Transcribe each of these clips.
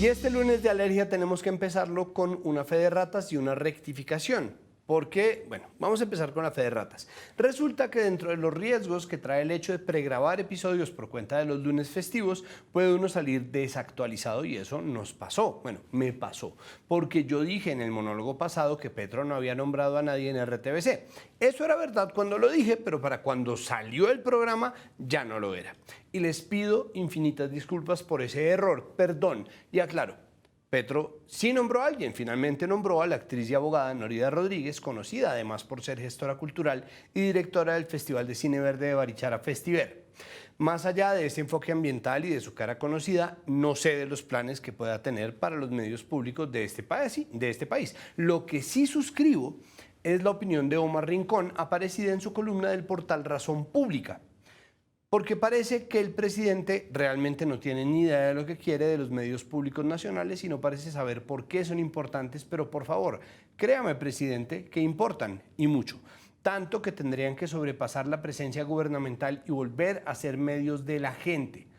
Y este lunes de alergia tenemos que empezarlo con una fe de ratas y una rectificación. Porque, bueno, vamos a empezar con la fe de ratas. Resulta que dentro de los riesgos que trae el hecho de pregrabar episodios por cuenta de los lunes festivos, puede uno salir desactualizado y eso nos pasó. Bueno, me pasó. Porque yo dije en el monólogo pasado que Petro no había nombrado a nadie en RTBC. Eso era verdad cuando lo dije, pero para cuando salió el programa ya no lo era. Y les pido infinitas disculpas por ese error. Perdón. Y aclaro. Petro sí nombró a alguien, finalmente nombró a la actriz y abogada Norida Rodríguez, conocida además por ser gestora cultural y directora del Festival de Cine Verde de Barichara Festiver. Más allá de ese enfoque ambiental y de su cara conocida, no sé de los planes que pueda tener para los medios públicos de este país. Lo que sí suscribo es la opinión de Omar Rincón, aparecida en su columna del portal Razón Pública. Porque parece que el presidente realmente no tiene ni idea de lo que quiere de los medios públicos nacionales y no parece saber por qué son importantes, pero por favor, créame, presidente, que importan y mucho. Tanto que tendrían que sobrepasar la presencia gubernamental y volver a ser medios de la gente.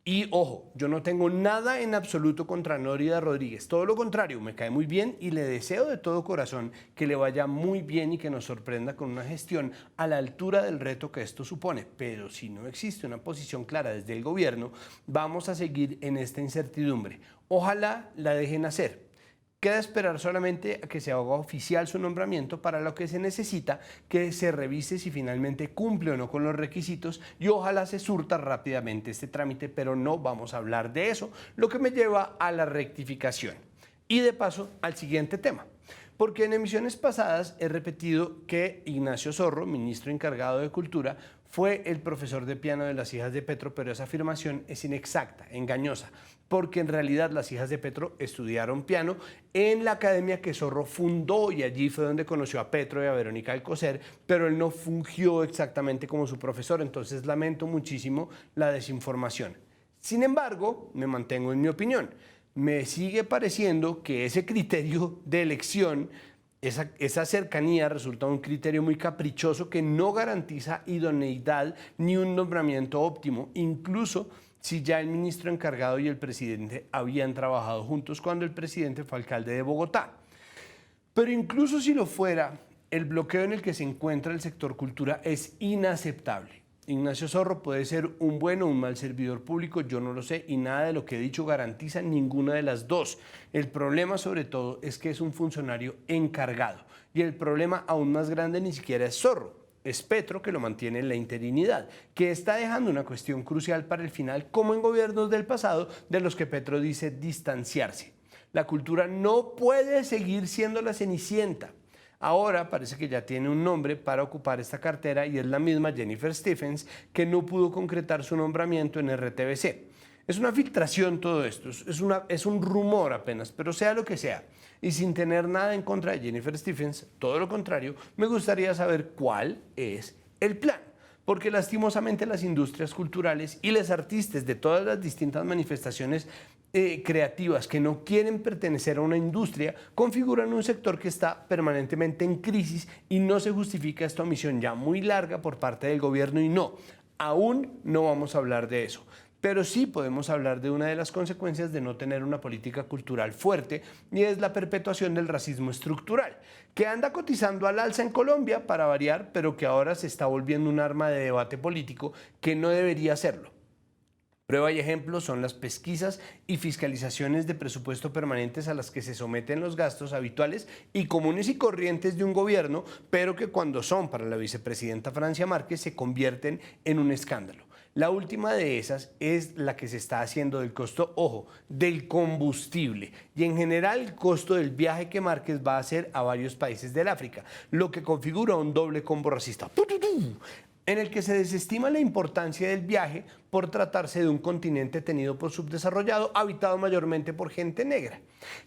Y ojo, yo no tengo nada en absoluto contra Norida Rodríguez, todo lo contrario, me cae muy bien y le deseo de todo corazón que le vaya muy bien y que nos sorprenda con una gestión a la altura del reto que esto supone. Pero si no existe una posición clara desde el gobierno, vamos a seguir en esta incertidumbre. Ojalá la dejen hacer. Queda esperar solamente a que se haga oficial su nombramiento, para lo que se necesita que se revise si finalmente cumple o no con los requisitos y ojalá se surta rápidamente este trámite, pero no vamos a hablar de eso, lo que me lleva a la rectificación. Y de paso al siguiente tema, porque en emisiones pasadas he repetido que Ignacio Zorro, ministro encargado de Cultura, fue el profesor de piano de las hijas de Petro, pero esa afirmación es inexacta, engañosa, porque en realidad las hijas de Petro estudiaron piano en la academia que Zorro fundó y allí fue donde conoció a Petro y a Verónica Alcocer, pero él no fungió exactamente como su profesor, entonces lamento muchísimo la desinformación. Sin embargo, me mantengo en mi opinión. Me sigue pareciendo que ese criterio de elección, esa cercanía resulta un criterio muy caprichoso que no garantiza idoneidad ni un nombramiento óptimo, incluso si ya el ministro encargado y el presidente habían trabajado juntos cuando el presidente fue alcalde de Bogotá. Pero incluso si lo fuera, el bloqueo en el que se encuentra el sector cultura es inaceptable. Ignacio Zorro puede ser un buen o un mal servidor público, yo no lo sé, y nada de lo que he dicho garantiza ninguna de las dos. El problema sobre todo es que es un funcionario encargado, y el problema aún más grande ni siquiera es Zorro, es Petro, que lo mantiene en la interinidad, que está dejando una cuestión crucial para el final, como en gobiernos del pasado, de los que Petro dice distanciarse. La cultura no puede seguir siendo la Cenicienta. Ahora parece que ya tiene un nombre para ocupar esta cartera y es la misma Jennifer Stephens, que no pudo concretar su nombramiento en RTBC. Es una filtración todo esto, es un rumor apenas, pero sea lo que sea. Y sin tener nada en contra de Jennifer Stephens, todo lo contrario, me gustaría saber cuál es el plan. Porque lastimosamente las industrias culturales y los artistas de todas las distintas manifestaciones creativas que no quieren pertenecer a una industria configuran un sector que está permanentemente en crisis y no se justifica esta omisión ya muy larga por parte del gobierno y no, aún no vamos a hablar de eso. Pero sí podemos hablar de una de las consecuencias de no tener una política cultural fuerte y es la perpetuación del racismo estructural, que anda cotizando al alza en Colombia para variar, pero que ahora se está volviendo un arma de debate político que no debería serlo. Prueba y ejemplo son las pesquisas y fiscalizaciones de presupuesto permanentes a las que se someten los gastos habituales y comunes y corrientes de un gobierno, pero que cuando son para la vicepresidenta Francia Márquez se convierten en un escándalo. La última de esas es la que se está haciendo del costo, ojo, del combustible y en general el costo del viaje que Márquez va a hacer a varios países del África, lo que configura un doble combo racista, en el que se desestima la importancia del viaje por tratarse de un continente tenido por subdesarrollado, habitado mayormente por gente negra,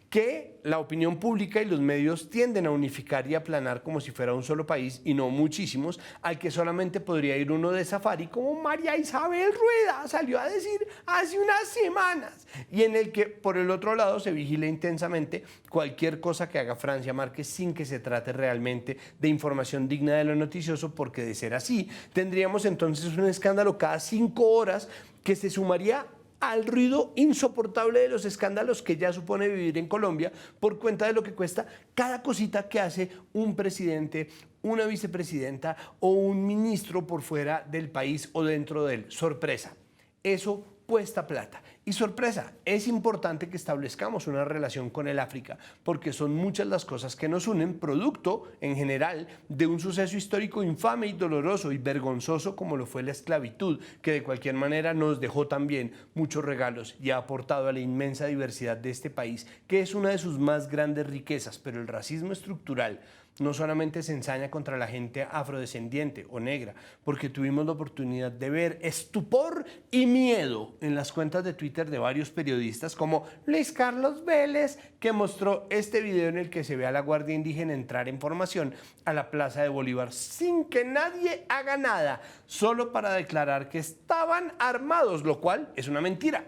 que la opinión pública y los medios tienden a unificar y aplanar como si fuera un solo país y no muchísimos, al que solamente podría ir uno de safari, como María Isabel Rueda salió a decir hace unas semanas, y en el que por el otro lado se vigila intensamente cualquier cosa que haga Francia Márquez sin que se trate realmente de información digna de lo noticioso, porque de ser así, tendríamos entonces un escándalo cada 5 horas que se sumaría al ruido insoportable de los escándalos que ya supone vivir en Colombia por cuenta de lo que cuesta cada cosita que hace un presidente, una vicepresidenta o un ministro por fuera del país o dentro de él. Sorpresa, eso cuesta plata. Y sorpresa, es importante que establezcamos una relación con el África, porque son muchas las cosas que nos unen, producto, en general, de un suceso histórico infame y doloroso y vergonzoso como lo fue la esclavitud, que de cualquier manera nos dejó también muchos regalos y ha aportado a la inmensa diversidad de este país, que es una de sus más grandes riquezas. Pero el racismo estructural no solamente se ensaña contra la gente afrodescendiente o negra, porque tuvimos la oportunidad de ver estupor y miedo en las cuentas de Twitter de varios periodistas como Luis Carlos Vélez, que mostró este video en el que se ve a la Guardia Indígena entrar en formación a la Plaza de Bolívar sin que nadie haga nada, solo para declarar que estaban armados, lo cual es una mentira,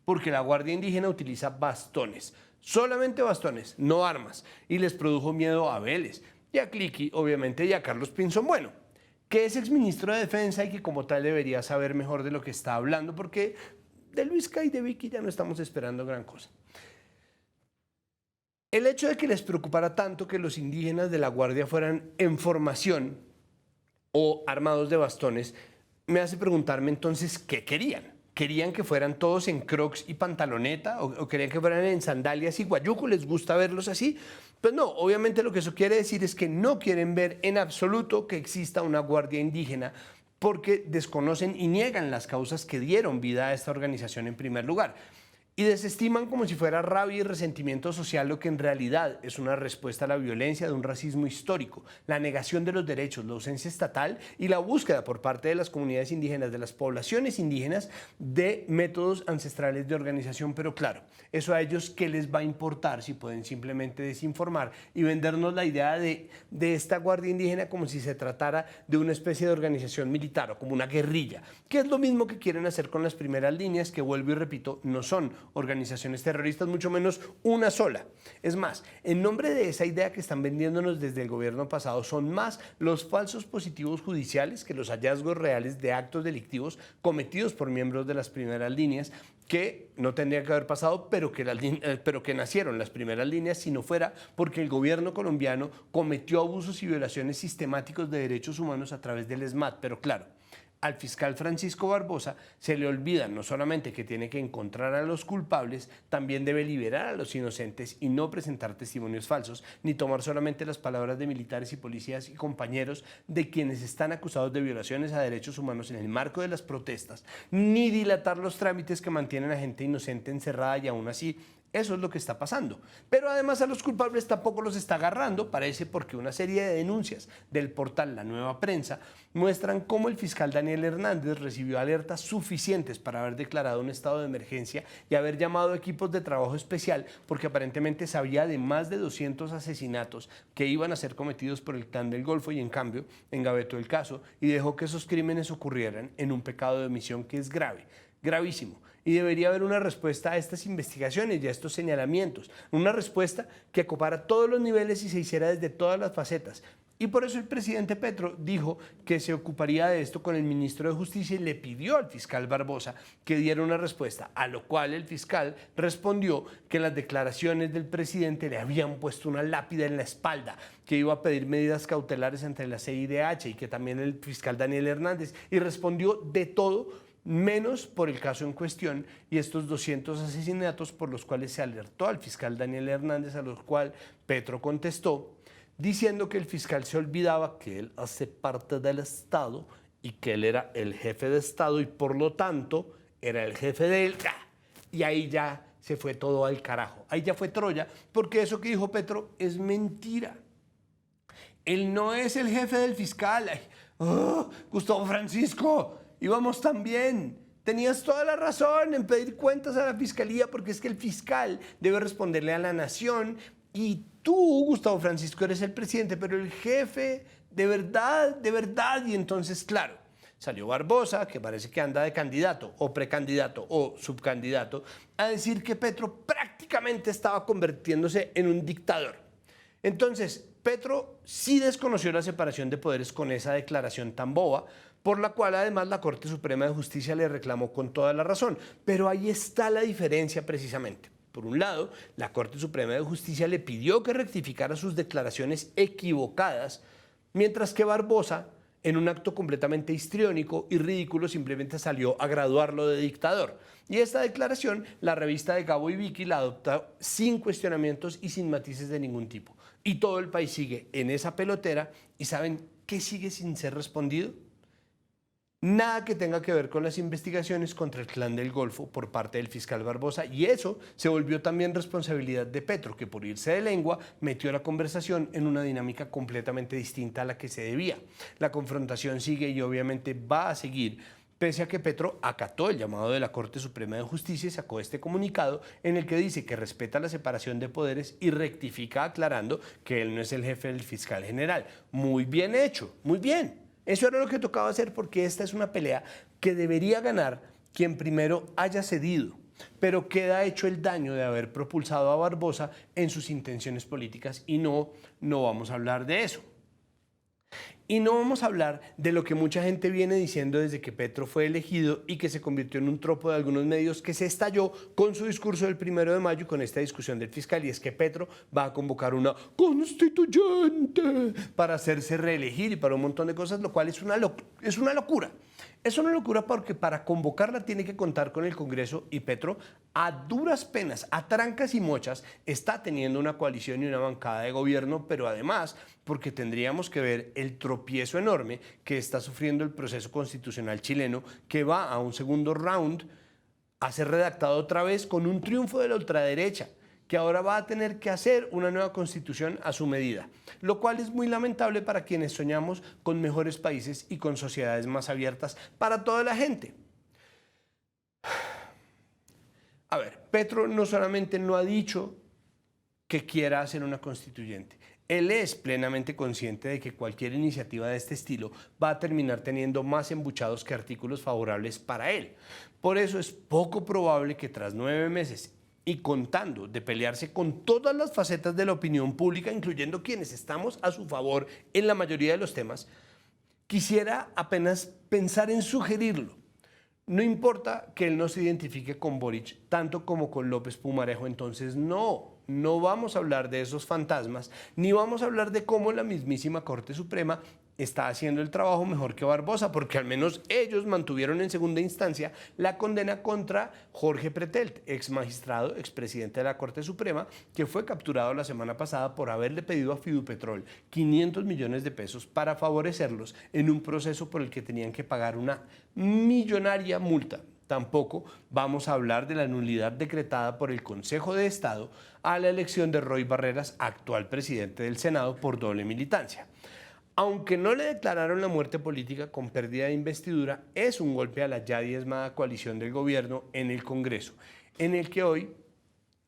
porque la Guardia Indígena utiliza bastones, solamente bastones, no armas, y les produjo miedo a Vélez y a Cliqui, obviamente, y a Carlos Pinzón Bueno, que es exministro de Defensa y que como tal debería saber mejor de lo que está hablando, porque de Luisca y de Vicky ya no estamos esperando gran cosa. El hecho de que les preocupara tanto que los indígenas de la Guardia fueran en formación o armados de bastones me hace preguntarme entonces qué querían. ¿Querían que fueran todos en crocs y pantaloneta? ¿O querían que fueran en sandalias y guayuco? ¿Les gusta verlos así? Pues no, obviamente lo que eso quiere decir es que no quieren ver en absoluto que exista una guardia indígena, porque desconocen y niegan las causas que dieron vida a esta organización en primer lugar. Y desestiman como si fuera rabia y resentimiento social lo que en realidad es una respuesta a la violencia de un racismo histórico, la negación de los derechos, la ausencia estatal y la búsqueda por parte de las comunidades indígenas, de las poblaciones indígenas, de métodos ancestrales de organización. Pero claro, eso a ellos ¿qué les va a importar si pueden simplemente desinformar y vendernos la idea de esta guardia indígena como si se tratara de una especie de organización militar o como una guerrilla, que es lo mismo que quieren hacer con las primeras líneas, que vuelvo y repito, no son organizaciones terroristas, mucho menos una sola. Es más, en nombre de esa idea que están vendiéndonos desde el gobierno pasado, son más los falsos positivos judiciales que los hallazgos reales de actos delictivos cometidos por miembros de las primeras líneas, que no tendrían que haber pasado, pero que nacieron las primeras líneas, si no fuera porque el gobierno colombiano cometió abusos y violaciones sistemáticos de derechos humanos a través del ESMAD. Pero claro, al fiscal Francisco Barbosa se le olvida no solamente que tiene que encontrar a los culpables, también debe liberar a los inocentes y no presentar testimonios falsos, ni tomar solamente las palabras de militares y policías y compañeros de quienes están acusados de violaciones a derechos humanos en el marco de las protestas, ni dilatar los trámites que mantienen a gente inocente encerrada, y aún así eso es lo que está pasando. Pero además a los culpables tampoco los está agarrando, parece, porque una serie de denuncias del portal La Nueva Prensa muestran cómo el fiscal Daniel Hernández recibió alertas suficientes para haber declarado un estado de emergencia y haber llamado equipos de trabajo especial, porque aparentemente sabía de más de 200 asesinatos que iban a ser cometidos por el Clan del Golfo, y en cambio engavetó el caso y dejó que esos crímenes ocurrieran en un pecado de omisión que es grave, gravísimo. Y debería haber una respuesta a estas investigaciones y a estos señalamientos, una respuesta que ocupara todos los niveles y se hiciera desde todas las facetas. Y por eso el presidente Petro dijo que se ocuparía de esto con el ministro de Justicia y le pidió al fiscal Barbosa que diera una respuesta, a lo cual el fiscal respondió que las declaraciones del presidente le habían puesto una lápida en la espalda, que iba a pedir medidas cautelares ante la CIDH, y que también el fiscal Daniel Hernández, y respondió de todo menos por el caso en cuestión y estos 200 asesinatos por los cuales se alertó al fiscal Daniel Hernández, a los cuales Petro contestó diciendo que el fiscal se olvidaba que él hace parte del Estado y que él era el jefe de Estado y por lo tanto era el jefe de él. Y ahí ya se fue todo al carajo, ahí ya fue Troya, porque eso que dijo Petro es mentira. Él no es el jefe del fiscal. Ay, Gustavo Francisco, íbamos tan bien. Tenías toda la razón en pedir cuentas a la fiscalía, porque es que el fiscal debe responderle a la nación y tú, Gustavo Francisco, eres el presidente, pero el jefe de verdad. Y entonces, claro, salió Barbosa, que parece que anda de candidato o precandidato o subcandidato, a decir que Petro prácticamente estaba convirtiéndose en un dictador. Entonces, Petro sí desconoció la separación de poderes con esa declaración tan boba, por la cual además la Corte Suprema de Justicia le reclamó con toda la razón. Pero ahí está la diferencia precisamente. Por un lado, la Corte Suprema de Justicia le pidió que rectificara sus declaraciones equivocadas, mientras que Barbosa, en un acto completamente histriónico y ridículo, simplemente salió a graduarlo de dictador. Y esta declaración, la revista de Gabo y Vicky la adopta sin cuestionamientos y sin matices de ningún tipo. Y todo el país sigue en esa pelotera. ¿Y saben qué sigue sin ser respondido? Nada que tenga que ver con las investigaciones contra el Clan del Golfo por parte del fiscal Barbosa, y eso se volvió también responsabilidad de Petro, que por irse de lengua metió la conversación en una dinámica completamente distinta a la que se debía. La confrontación sigue y obviamente va a seguir, pese a que Petro acató el llamado de la Corte Suprema de Justicia y sacó este comunicado en el que dice que respeta la separación de poderes y rectifica aclarando que él no es el jefe del fiscal general. Muy bien hecho, muy bien. Eso era lo que tocaba hacer, porque esta es una pelea que debería ganar quien primero haya cedido, pero queda hecho el daño de haber propulsado a Barbosa en sus intenciones políticas, y no vamos a hablar de eso. Y no vamos a hablar de lo que mucha gente viene diciendo desde que Petro fue elegido y que se convirtió en un tropo de algunos medios, que se estalló con su discurso del 1 de mayo y con esta discusión del fiscal, y es que Petro va a convocar una constituyente para hacerse reelegir y para un montón de cosas, lo cual es una locura. Es una locura porque para convocarla tiene que contar con el Congreso, y Petro, a duras penas, a trancas y mochas, está teniendo una coalición y una bancada de gobierno, pero además porque tendríamos que ver el tropiezo enorme que está sufriendo el proceso constitucional chileno, que va a un segundo round a ser redactado otra vez con un triunfo de la ultraderecha, que ahora va a tener que hacer una nueva constitución a su medida, lo cual es muy lamentable para quienes soñamos con mejores países y con sociedades más abiertas para toda la gente. A ver, Petro no solamente no ha dicho que quiera hacer una constituyente, él es plenamente consciente de que cualquier iniciativa de este estilo va a terminar teniendo más embuchados que artículos favorables para él. Por eso es poco probable que tras 9 meses y contando de pelearse con todas las facetas de la opinión pública, incluyendo quienes estamos a su favor en la mayoría de los temas, quisiera apenas pensar en sugerirlo. No importa que él no se identifique con Boric tanto como con López Pumarejo, entonces no vamos a hablar de esos fantasmas, ni vamos a hablar de cómo la mismísima Corte Suprema está haciendo el trabajo mejor que Barbosa, porque al menos ellos mantuvieron en segunda instancia la condena contra Jorge Pretelt, ex magistrado, expresidente de la Corte Suprema, que fue capturado la semana pasada por haberle pedido a Fidupetrol 500 millones de pesos para favorecerlos en un proceso por el que tenían que pagar una millonaria multa. Tampoco vamos a hablar de la nulidad decretada por el Consejo de Estado a la elección de Roy Barreras, actual presidente del Senado, por doble militancia. Aunque no le declararon la muerte política con pérdida de investidura, es un golpe a la ya diezmada coalición del gobierno en el Congreso, en el que hoy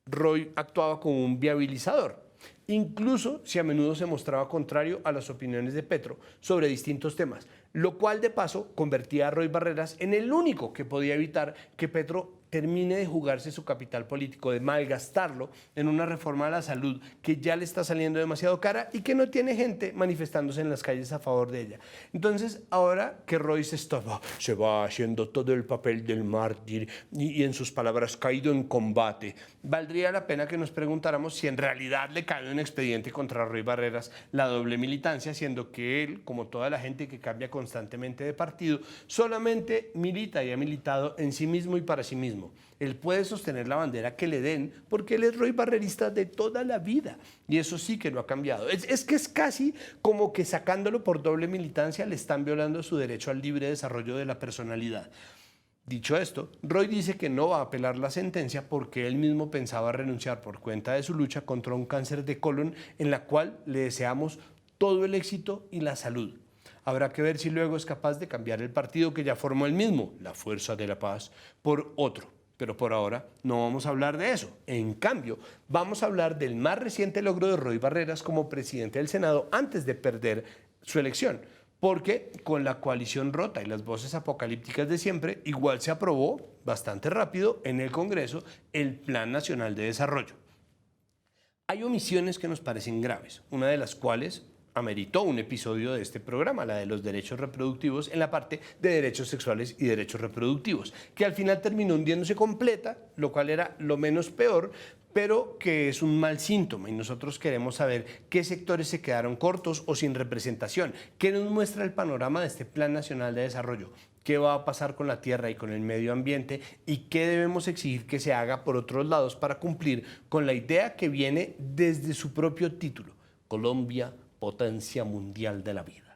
Roy actuaba como un viabilizador, incluso si a menudo se mostraba contrario a las opiniones de Petro sobre distintos temas, lo cual de paso convertía a Roy Barreras en el único que podía evitar que Petro termine de jugarse su capital político, de malgastarlo en una reforma a la salud que ya le está saliendo demasiado cara y que no tiene gente manifestándose en las calles a favor de ella. Entonces, ahora que Roy se va haciendo todo el papel del mártir y en sus palabras caído en combate, valdría la pena que nos preguntáramos si en realidad le cae un expediente contra Roy Barreras la doble militancia, siendo que él, como toda la gente que cambia constantemente de partido, solamente milita y ha militado en sí mismo y para sí mismo. Él puede sostener la bandera que le den porque él es Roy Barrerista de toda la vida, y eso sí que no ha cambiado. Es que es casi como que sacándolo por doble militancia le están violando su derecho al libre desarrollo de la personalidad. Dicho esto, Roy dice que no va a apelar la sentencia porque él mismo pensaba renunciar por cuenta de su lucha contra un cáncer de colon, en la cual le deseamos todo el éxito y la salud. Habrá que ver si luego es capaz de cambiar el partido que ya formó él mismo, la Fuerza de la Paz, por otro. Pero por ahora no vamos a hablar de eso. En cambio, vamos a hablar del más reciente logro de Roy Barreras como presidente del Senado antes de perder su elección. Porque con la coalición rota y las voces apocalípticas de siempre, igual se aprobó bastante rápido en el Congreso el Plan Nacional de Desarrollo. Hay omisiones que nos parecen graves, una de las cuales, ameritó un episodio de este programa, la de los derechos reproductivos, en la parte de derechos sexuales y derechos reproductivos, que al final terminó hundiéndose completa, lo cual era lo menos peor, pero que es un mal síntoma y nosotros queremos saber qué sectores se quedaron cortos o sin representación, qué nos muestra el panorama de este Plan Nacional de Desarrollo, qué va a pasar con la tierra y con el medio ambiente y qué debemos exigir que se haga por otros lados para cumplir con la idea que viene desde su propio título, Colombia, potencia mundial de la vida.